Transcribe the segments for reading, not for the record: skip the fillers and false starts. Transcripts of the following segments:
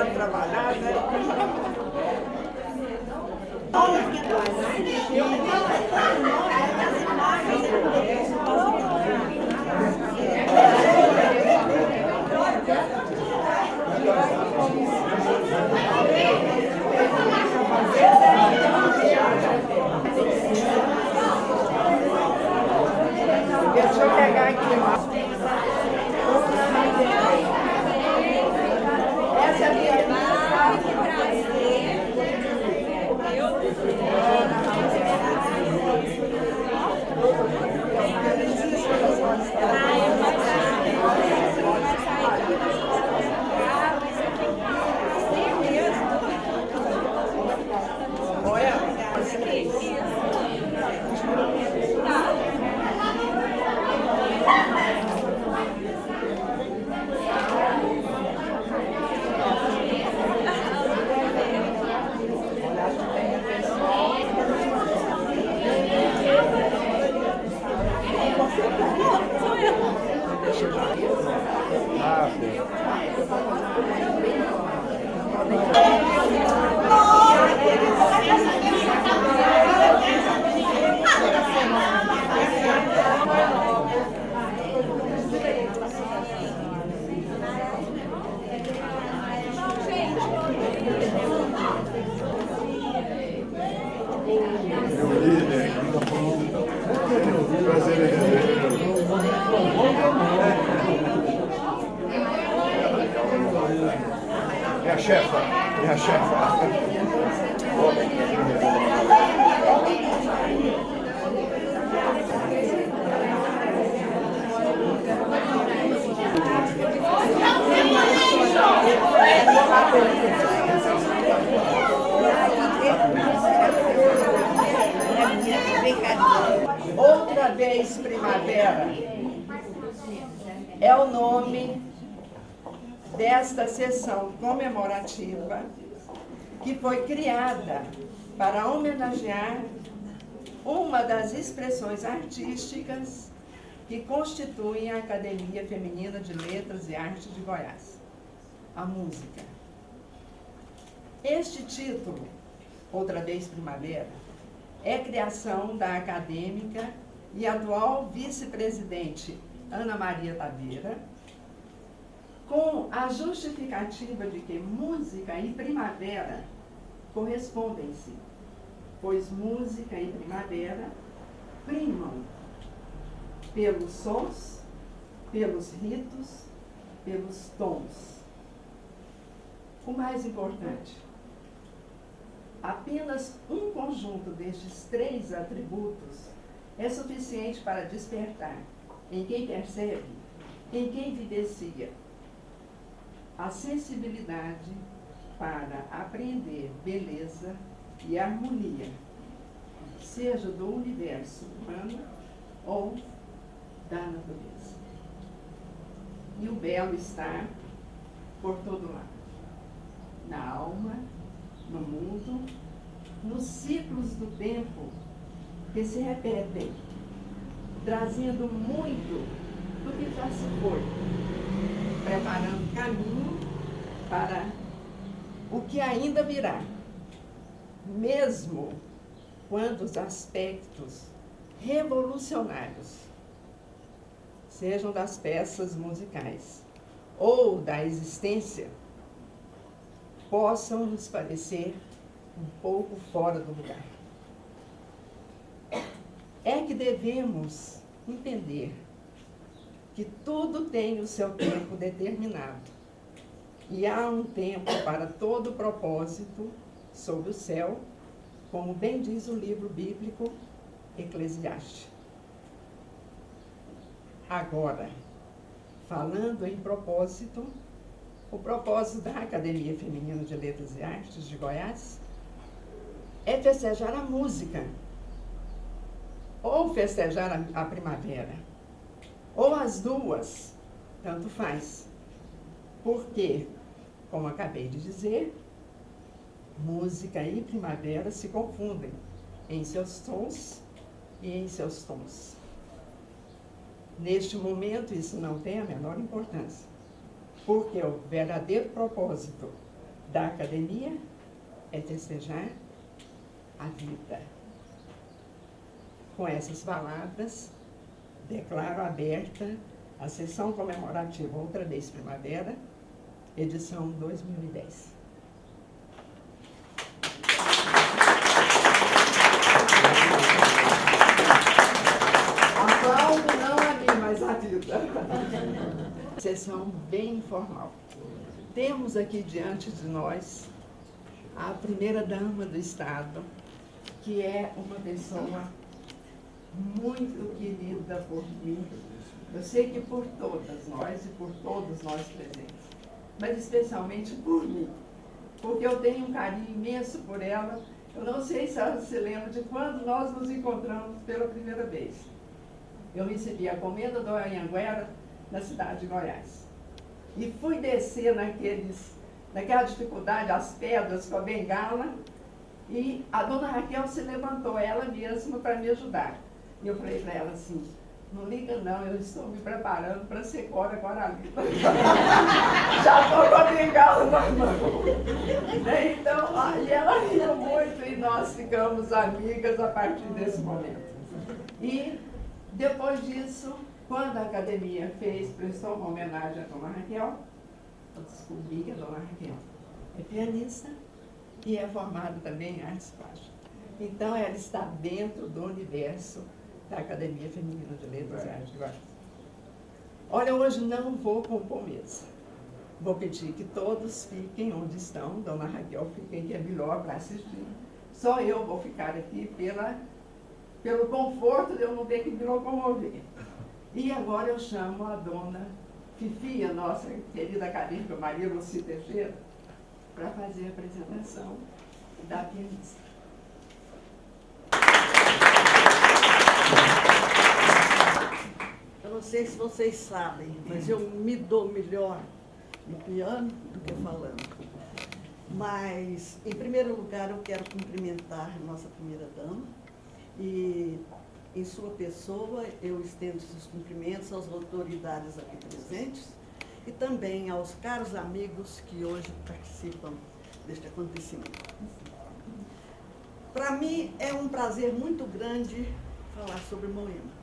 para trabalhar, né? Deixa eu pegar aqui. Essa é a minha Minha chefa, minha chefa. Outra vez primavera é o nome desta sessão comemorativa que foi criada para homenagear uma das expressões artísticas que constituem a Academia Feminina de Letras e Artes de Goiás, a música. Este título, Outra Vez Primavera, é criação da acadêmica e atual vice-presidente Ana Maria Taveira, com a justificativa de que música e primavera correspondem-se, pois música e primavera primam pelos sons, pelos ritos, pelos tons. O mais importante, apenas um conjunto destes três atributos é suficiente para despertar em quem percebe, em quem vivencia, a sensibilidade para apreender beleza e harmonia, seja do universo humano ou da natureza. E o belo está por todo lado, na alma, no mundo, nos ciclos do tempo que se repetem, trazendo muito do que já se foi, preparando caminho para o que ainda virá, mesmo quando os aspectos revolucionários, sejam das peças musicais ou da existência, possam nos parecer um pouco fora do lugar. É que devemos entender que tudo tem o seu tempo determinado e há um tempo para todo propósito sob o céu, como bem diz o livro bíblico Eclesiastes. Agora, falando em propósito, o propósito da Academia Feminina de Letras e Artes de Goiás é festejar a música, ou festejar a primavera, ou as duas, tanto faz. Porque, como acabei de dizer, música e primavera se confundem em seus tons e em seus tons. Neste momento, isso não tem a menor importância, porque o verdadeiro propósito da academia é festejar a vida. Com essas palavras, declaro aberta a sessão comemorativa Outra Vez Primavera, edição 2010. Aplaudo não a mim, mas a vida. Sessão bem informal. Temos aqui diante de nós a primeira-dama do Estado, que é uma pessoa muito querida por mim. Eu sei que por todas nós e por todos nós presentes, mas especialmente por mim, porque eu tenho um carinho imenso por ela. Eu não sei se ela se lembra de quando nós nos encontramos pela primeira vez. Eu recebi a comenda do Anhanguera na cidade de Goiás. E fui descer naquela dificuldade, as pedras com a bengala, e a dona Raquel se levantou, ela mesma, para me ajudar. E eu falei para ela assim, não liga não, eu estou me preparando para ser Cora Coralina. Já estou com a bengala na mão. Então, e ela riu muito e nós ficamos amigas a partir desse momento. E depois disso, quando a academia prestou uma homenagem à dona Raquel, eu descobri que a dona Raquel é pianista e é formada também em artes plásticas. Então, ela está dentro do universo da Academia Feminina de Letras e Artes de Guarulhos. Olha, hoje não vou compor mesa. Vou pedir que todos fiquem onde estão. Dona Raquel, fiquem que é melhor para assistir. Só eu vou ficar aqui pelo conforto de eu não ter que me locomover. E agora eu chamo a dona Fifi, a nossa querida acadêmica Maria Luci Teixeira, para fazer a apresentação da pianista. Eu não sei se vocês sabem, mas eu me dou melhor no piano do que falando. Mas, em primeiro lugar, eu quero cumprimentar a nossa primeira-dama e, em sua pessoa, eu estendo esses cumprimentos às autoridades aqui presentes e também aos caros amigos que hoje participam deste acontecimento. Para mim, é um prazer muito grande falar sobre Moema.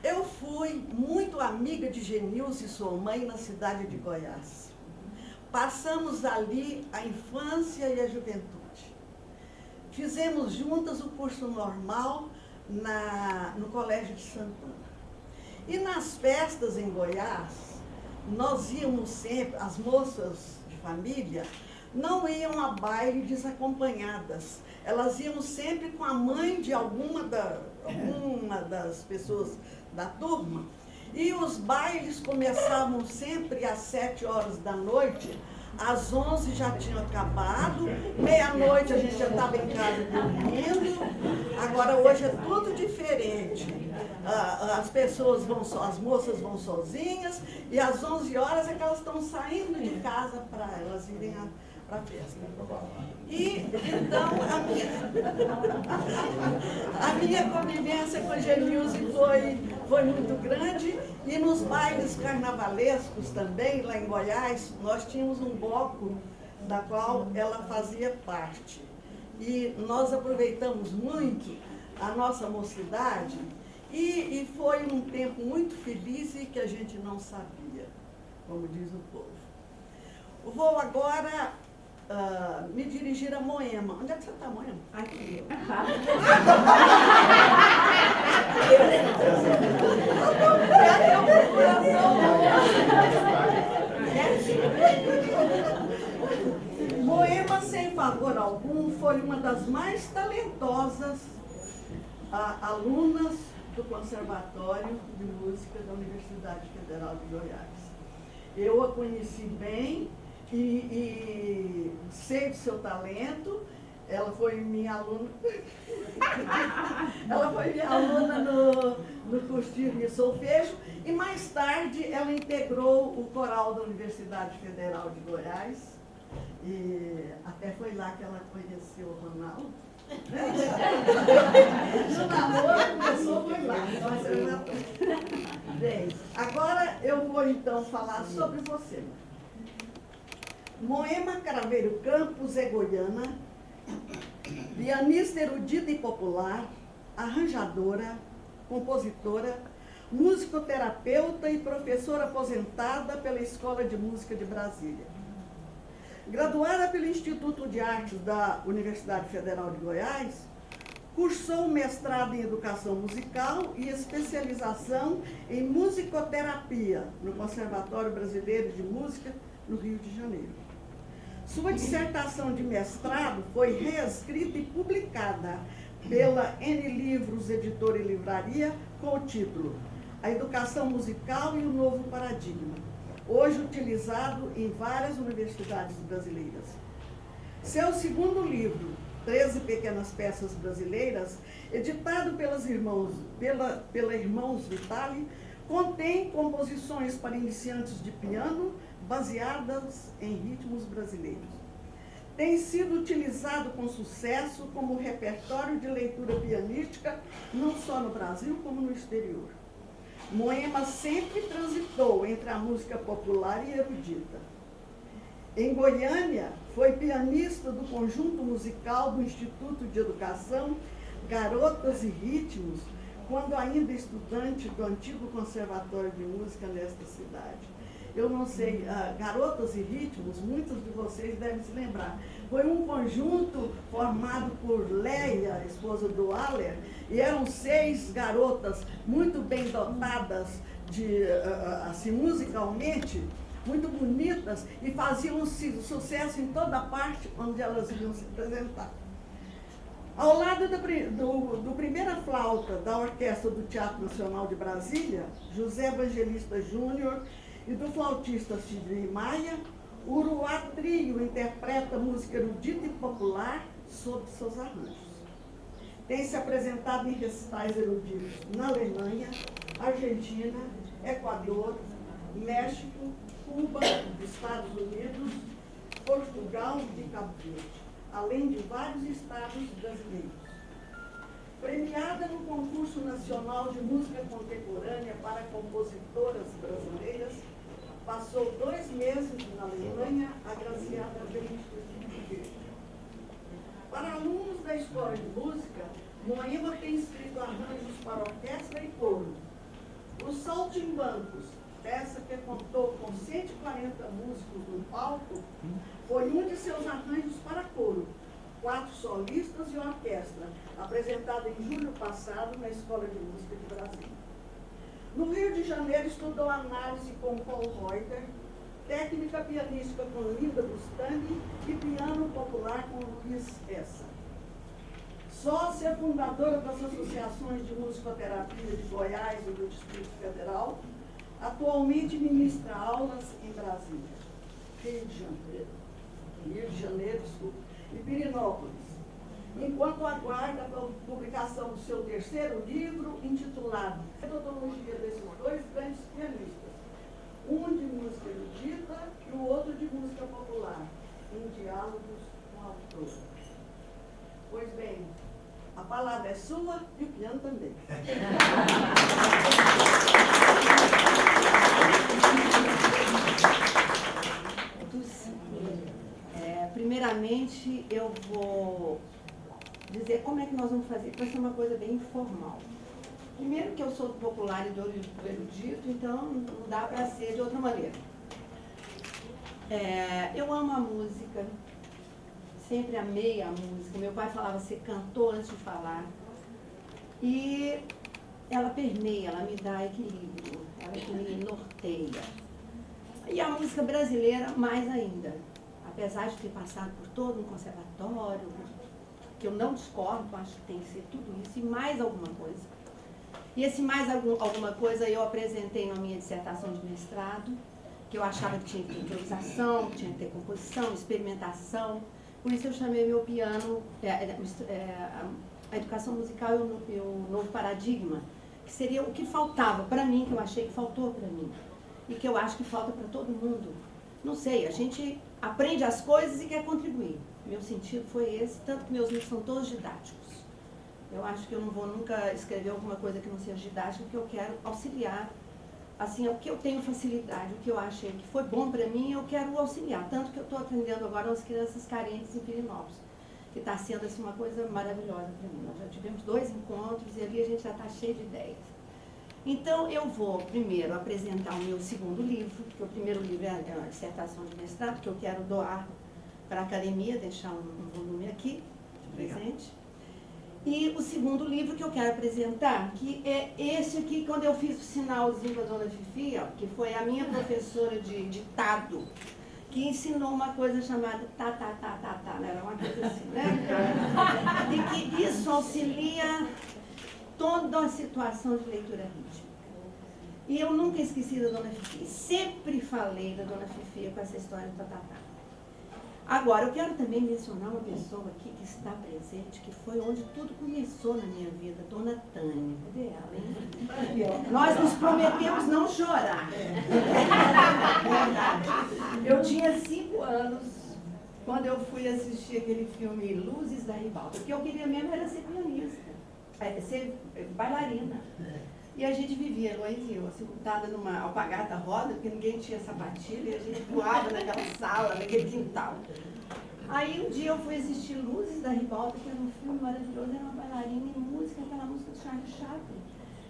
Eu fui muito amiga de Genilce e sua mãe na cidade de Goiás. Passamos ali a infância e a juventude. Fizemos juntas o curso normal no Colégio de Santana. E nas festas em Goiás, nós íamos sempre, as moças de família, não iam a baile desacompanhadas. Elas iam sempre com a mãe de alguma das pessoas da turma. E os bailes começavam sempre às 7 horas da noite, às 11 já tinham acabado, meia-noite a gente já estava em casa dormindo. Agora hoje é tudo diferente. As moças vão sozinhas e às 11 horas é que elas estão saindo de casa para elas irem para a festa. E então a minha convivência com a Genilce foi muito grande, e nos bailes carnavalescos também, lá em Goiás, nós tínhamos um bloco da qual ela fazia parte. E nós aproveitamos muito a nossa mocidade e foi um tempo muito feliz e que a gente não sabia, como diz o povo. Vou agora me dirigir a Moema. Onde é que você está, Moema? Aqui. Moema, sem favor algum, foi uma das mais talentosas alunas do Conservatório de Música da Universidade Federal de Goiás. Eu a conheci bem e sei do seu talento. Ela foi minha aluna. Ela foi minha aluna no curso de solfejo e mais tarde ela integrou o coral da Universidade Federal de Goiás. E até foi lá que ela conheceu o Ronaldo. No namoro começou, foi lá. Bem, agora eu vou então falar sobre você. Moema Craveiro Campos é goiana, pianista erudita e popular, arranjadora, compositora, musicoterapeuta e professora aposentada pela Escola de Música de Brasília. Graduada pelo Instituto de Artes da Universidade Federal de Goiás, cursou mestrado em Educação Musical e especialização em Musicoterapia no Conservatório Brasileiro de Música, no Rio de Janeiro. Sua dissertação de mestrado foi reescrita e publicada pela N Livros, Editora e Livraria, com o título A Educação Musical e o Novo Paradigma, hoje utilizado em várias universidades brasileiras. Seu segundo livro, 13 Pequenas Peças Brasileiras, editado pela Irmãos Vitali, contém composições para iniciantes de piano baseadas em ritmos brasileiros. Tem sido utilizado com sucesso como repertório de leitura pianística, não só no Brasil, como no exterior. Moema sempre transitou entre a música popular e erudita. Em Goiânia, foi pianista do conjunto musical do Instituto de Educação Garotas e Ritmos, quando ainda estudante do antigo Conservatório de Música nesta cidade. Eu não sei, Garotas e Ritmos, muitos de vocês devem se lembrar. Foi um conjunto formado por Leia, esposa do Aller, e eram 6 garotas muito bem dotadas assim, musicalmente, muito bonitas, e faziam sucesso em toda parte onde elas iam se apresentar. Ao lado do primeira flauta da Orquestra do Teatro Nacional de Brasília, José Evangelista Júnior, e do flautista Sidney Maia, o Uruá Trio interpreta música erudita e popular sob seus arranjos. Tem se apresentado em recitais eruditos na Alemanha, Argentina, Equador, México, Cuba, Estados Unidos, Portugal e Cabo Verde, além de vários estados brasileiros. Premiada no Concurso Nacional de Música Contemporânea para Compositoras Brasileiras, passou 2 meses na Alemanha, agraciada pelo Instituto de Goethe. Para alunos da Escola de Música, Moema tem escrito arranjos para orquestra e coro. Os Saltimbancos, peça que contou com 140 músicos no palco, foi um de seus arranjos para coro, 4 solistas e orquestra, apresentada em julho passado na Escola de Música de Brasília. No Rio de Janeiro, estudou análise com Paul Reuter, técnica pianística com Linda Bustani e piano popular com Luiz Essa. Sócia fundadora das associações de musicoterapia de Goiás e do Distrito Federal, atualmente ministra aulas em Brasília, Rio de Janeiro e Pirenópolis, enquanto aguarda a publicação do seu terceiro livro, intitulado Metodologia desses 2 grandes pianistas, um de música erudita e o outro de música popular, em diálogos com a autora. Pois bem, a palavra é sua e o piano também. Primeiramente, eu vou dizer como é que nós vamos fazer para ser uma coisa bem informal. Primeiro que eu sou do popular e do erudito, então não dá para ser de outra maneira. Eu amo a música, sempre amei a música. Meu pai falava ser cantor antes de falar. E ela permeia, ela me dá equilíbrio, ela me norteia. E a música brasileira mais ainda. Apesar de ter passado por todo um conservatório, que eu não discordo, acho que tem que ser tudo isso e mais alguma coisa. E esse mais alguma coisa eu apresentei na minha dissertação de mestrado, que eu achava que tinha que ter improvisação, que tinha que ter composição, experimentação. Por isso eu chamei meu piano, a educação musical e o novo paradigma, que seria o que faltava para mim, que eu achei que faltou para mim, e que eu acho que falta para todo mundo. Não sei, a gente aprende as coisas e quer contribuir. Meu sentido foi esse, tanto que meus livros são todos didáticos. Eu acho que eu não vou nunca escrever alguma coisa que não seja didática, porque eu quero auxiliar assim, o que eu tenho facilidade, o que eu achei que foi bom para mim, eu quero auxiliar. Tanto que eu estou atendendo agora as crianças carentes em Pirinópolis, que está sendo assim, uma coisa maravilhosa para mim. Nós já tivemos 2 encontros e ali a gente já está cheio de ideias. Então, eu vou primeiro apresentar o meu segundo livro, porque o primeiro livro é a dissertação de mestrado, que eu quero doar para a academia, deixar um volume aqui, presente. E o segundo livro que eu quero apresentar, que é esse aqui, quando eu fiz o sinalzinho com a dona Fifi, ó, que foi a minha professora de ditado, que ensinou uma coisa chamada tá, né? Era uma coisa assim, né? E que isso auxilia toda a situação de leitura rítmica. E eu nunca esqueci da dona Fifi, sempre falei da dona Fifi com essa história do tá. Agora, eu quero também mencionar uma pessoa aqui que está presente, que foi onde tudo começou na minha vida, dona Tânia. Cadê ela, hein? Nós nos prometemos não chorar. Eu tinha 5 anos quando eu fui assistir aquele filme Luzes da Ribalta, porque eu queria mesmo era ser pianista, ser bailarina. E a gente vivia, Luiz e eu, assim, montada numa alpagata roda, porque ninguém tinha sapatilha, e a gente voava naquela sala, naquele quintal. Aí um dia eu fui assistir Luzes da Ribalta, que era um filme maravilhoso, era uma bailarina em música, aquela música do Charlie Chaplin.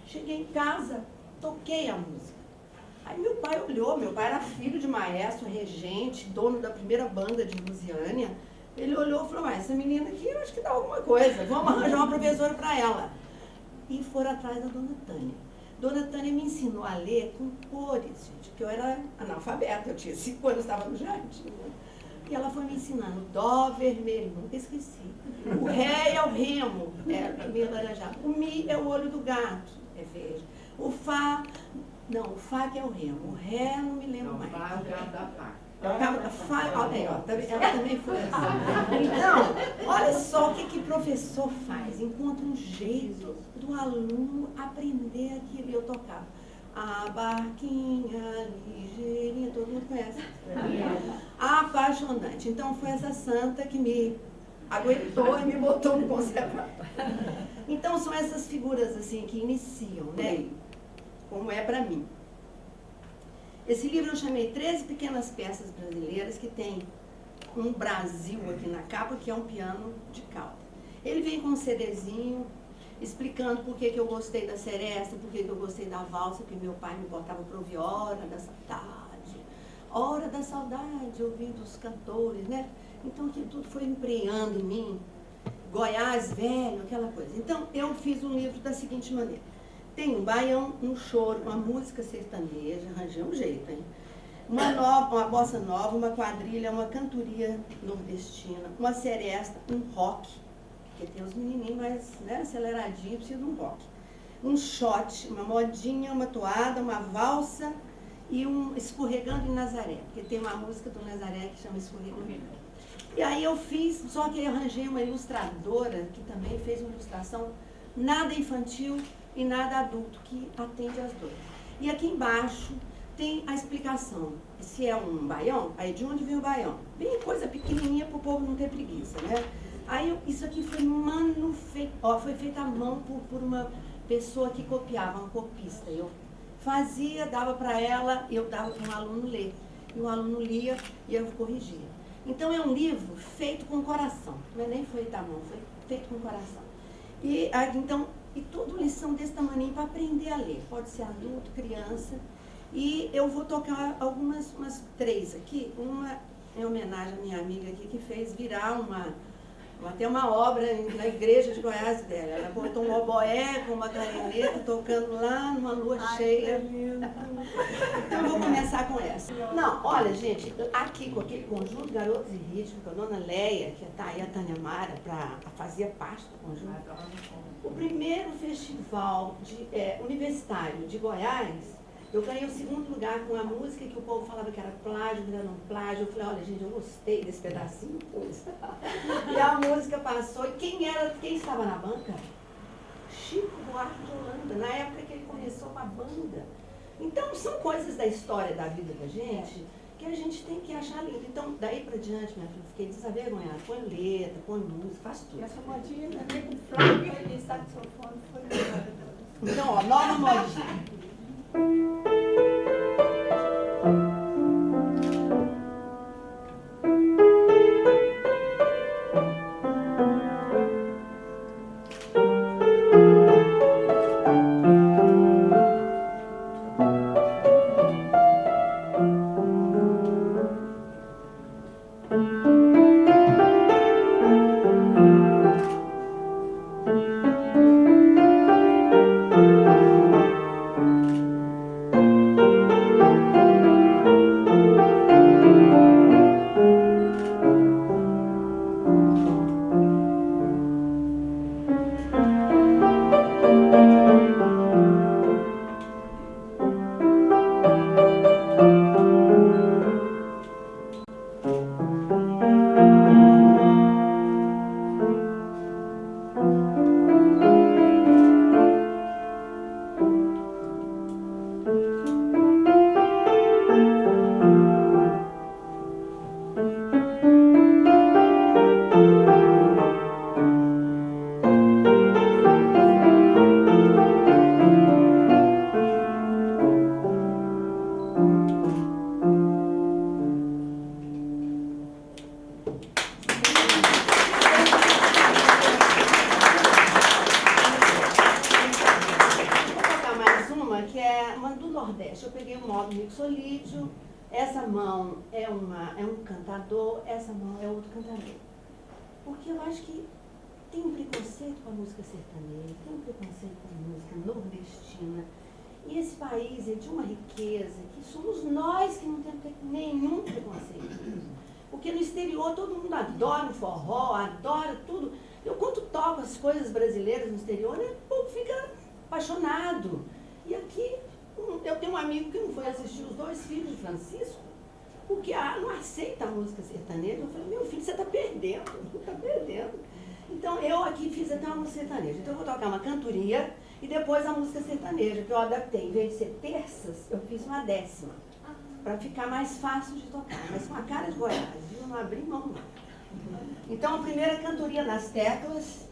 Cheguei em casa, toquei a música. Aí meu pai olhou, meu pai era filho de maestro, regente, dono da primeira banda de Lusiânia. Ele olhou e falou, mas essa menina aqui eu acho que dá alguma coisa, vamos arranjar uma professora para ela. E foram atrás da dona Tânia. Dona Tânia me ensinou a ler com cores, gente, porque eu era analfabeta, eu tinha 5 anos, estava no jardim. E ela foi me ensinando dó vermelho, nunca esqueci. O ré é o remo, é meio laranjado. O mi é o olho do gato, é verde. O fá, não, o fá que é o remo. O ré não me lembro mais. Fá é o cabo da faca. Ela também foi assim. Então, olha só o que professor faz. Encontra um jeito do aluno aprender aquilo. E eu tocava. A barquinha ligeirinha, todo mundo conhece. Apaixonante. Então foi essa santa que me aguentou e me botou no conservatório. Então são essas figuras assim que iniciam, né? Como é para mim. Esse livro eu chamei 13 pequenas peças brasileiras, que tem um Brasil aqui na capa, que é um piano de cauda. Ele vem com um CDzinho, explicando por que eu gostei da seresta, por que eu gostei da valsa, porque meu pai me botava para ouvir Hora da Saudade, Hora da Saudade, ouvindo os cantores, né? Então, que tudo foi empreando em mim, Goiás velho, aquela coisa. Então, eu fiz um livro da seguinte maneira. Tem um baião, um choro, uma música sertaneja, arranjei um jeito, hein? Uma bossa nova, uma quadrilha, uma cantoria nordestina, uma seresta, um rock, porque tem os menininhos mais, né, aceleradinhos, precisa de um rock. Um shot, uma modinha, uma toada, uma valsa e um Escorregando em Nazaré, porque tem uma música do Nazaré que chama Escorregando. E aí eu fiz, só que eu arranjei uma ilustradora que também fez uma ilustração nada infantil e nada adulto, que atende às duas. E aqui embaixo tem a explicação. Se é um baião, aí de onde vem o baião? Bem coisa pequenininha para o povo não ter preguiça, né? Aí isso aqui foi foi feita à mão por uma pessoa que copiava, um copista. Eu fazia, dava para ela, eu dava para um aluno ler. E o aluno lia e eu corrigia. Então é um livro feito com coração, não é nem feito à mão, foi feito com coração. E então, e tudo lição desse tamanho para aprender a ler. Pode ser adulto, criança. E eu vou tocar umas 3 aqui. Uma em homenagem à minha amiga aqui, que fez virar até uma obra na igreja de Goiás dela. Ela botou um oboé com uma clarineta tocando lá numa lua cheia. Então eu vou começar com essa. Não, olha, gente, aqui com aquele conjunto Garotos e Ritmo, com a dona Leia, que está aí a Tânia Mara, fazia parte do conjunto. O primeiro festival universitário de Goiás, eu ganhei o 2º lugar com a música que o povo falava que era plágio, virando um plágio. Eu falei, olha, gente, eu gostei desse pedacinho. E a música passou. E quem estava na banca? Chico Buarque de Holanda, na época que ele começou com a banda. Então, são coisas da história da vida da gente que a gente tem que achar lindo. Então, daí pra diante, minha filha, fiquei desavergonhada. Põe letra, põe música, faz tudo. E essa modinha também com flauta e saxofone foi. Então, ó, nova modinha. essa mão é um cantador, essa mão é outro cantador. Porque eu acho que tem um preconceito com a música sertaneja, tem um preconceito com a música nordestina. E esse país é de uma riqueza que somos nós que não temos nenhum preconceito. Porque no exterior todo mundo adora o forró, adora tudo. Eu, quando toco as coisas brasileiras no exterior, o povo fica apaixonado. E aqui, eu tenho um amigo que não foi assistir os 2 filhos de Francisco, porque não aceita a música sertaneja. Eu falei, meu filho, você está perdendo, está perdendo. Então, eu aqui fiz até uma música sertaneja. Então, eu vou tocar uma cantoria e depois a música sertaneja, que eu adaptei. Em vez de ser terças, eu fiz uma 10ª, para ficar mais fácil de tocar. Mas com a cara de Goiás, viu? Não abri mão, não. Então, a primeira cantoria nas teclas.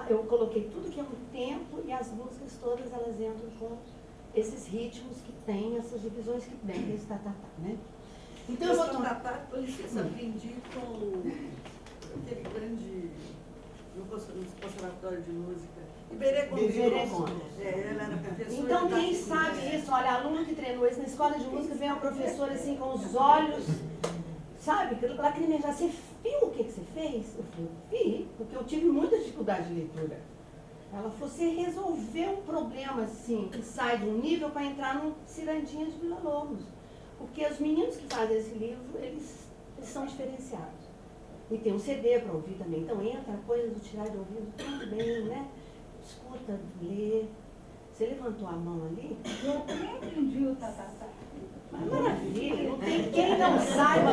Eu coloquei tudo que é um tempo e as músicas todas elas entram com esses ritmos que tem, essas divisões que tem, esse tatatá, né? Então eu vou tatatá, com licença, aprendi com aquele grande, no conservatório de música, Iberê Gomes. Ela era professora. Então quem sabe isso, olha, aluno que treinou isso na escola de música, vem a professora assim com os olhos, sabe, lacrimejar, você viu o que você fez? Eu falei, vi, porque eu tive muita dificuldade de leitura. Ela falou, você resolveu um problema assim, que sai de um nível para entrar num Cirandinha de Vila Lobos. Porque os meninos que fazem esse livro, eles são diferenciados. E tem um CD para ouvir também. Então entra a coisa do tirar de ouvido tudo bem, né? Escuta, lê. Você levantou a mão ali? Eu nem entendi o tatatá. Maravilha, não tem quem não saiba.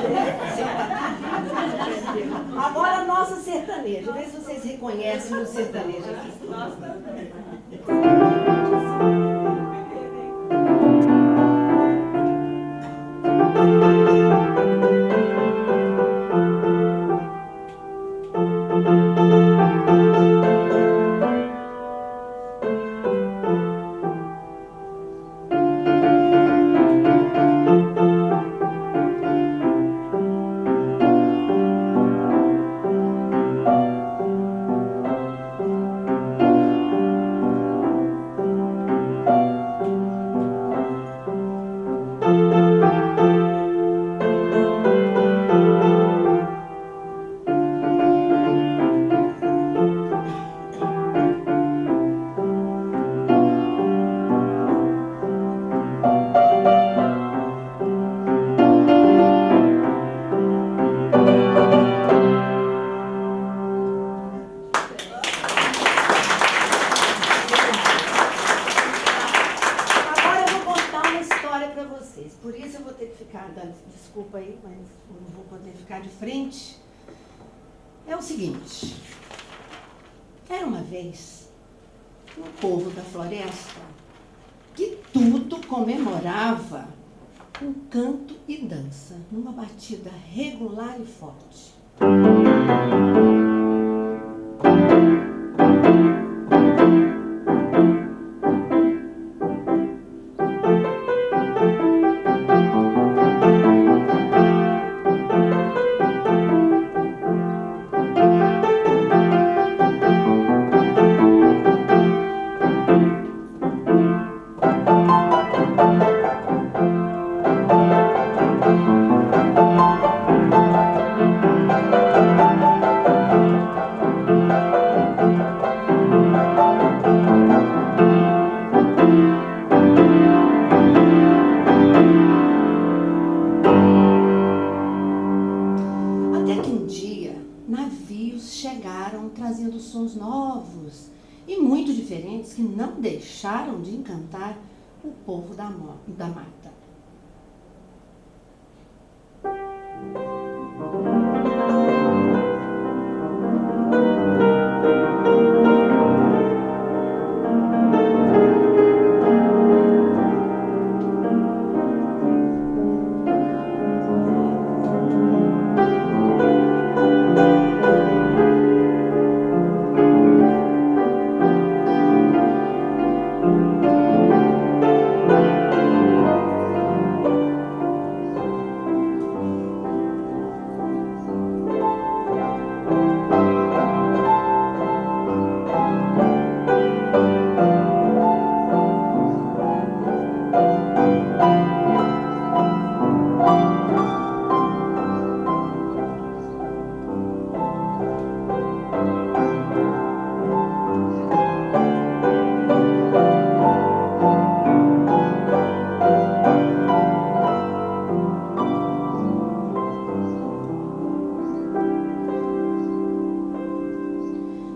Agora a nossa sertaneja, vê se vocês reconhecem o sertanejo aqui. Desculpa aí, mas não vou poder ficar de frente. É o seguinte, era uma vez um povo da floresta que tudo comemorava com canto e dança, numa batida regular e forte. muitos sons novos e muito diferentes que não deixaram de encantar o povo da mata.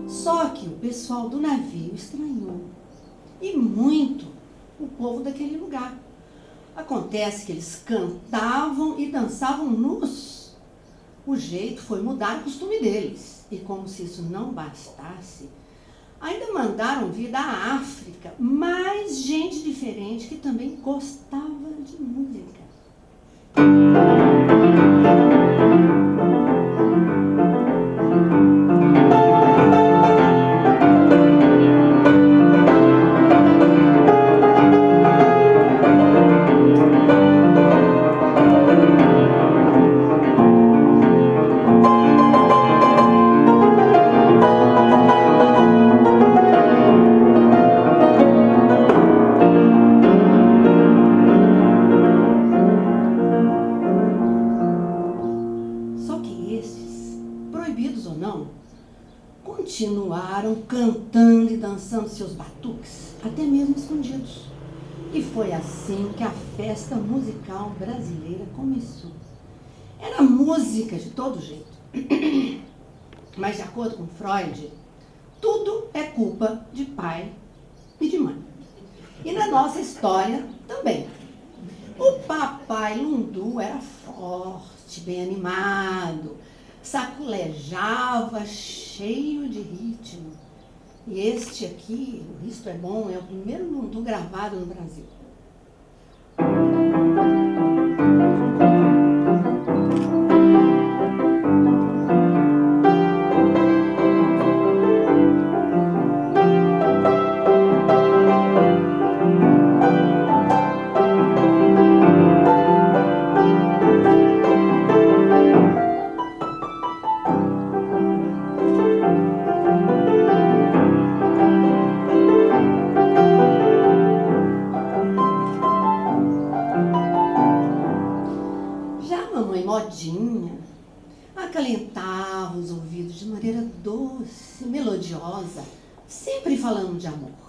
Só que o pessoal do navio estranhou, e muito, o povo daquele lugar. Acontece que eles cantavam e dançavam nus. O jeito foi mudar o costume deles, e como se isso não bastasse, ainda mandaram vir da África mais gente diferente que também gostava de música. Continuaram cantando e dançando seus batuques, até mesmo escondidos. E foi assim que a festa musical brasileira começou. Era música de todo jeito. Mas, de acordo com Freud, tudo é culpa de pai e de mãe. E na nossa história também. O papai Lundu era forte, bem animado, saculejava, cheio de ritmo. E este aqui, o Isto é Bom, é o primeiro Lundu gravado no Brasil. Modinha acalentava os ouvidos de maneira doce, melodiosa, sempre falando de amor.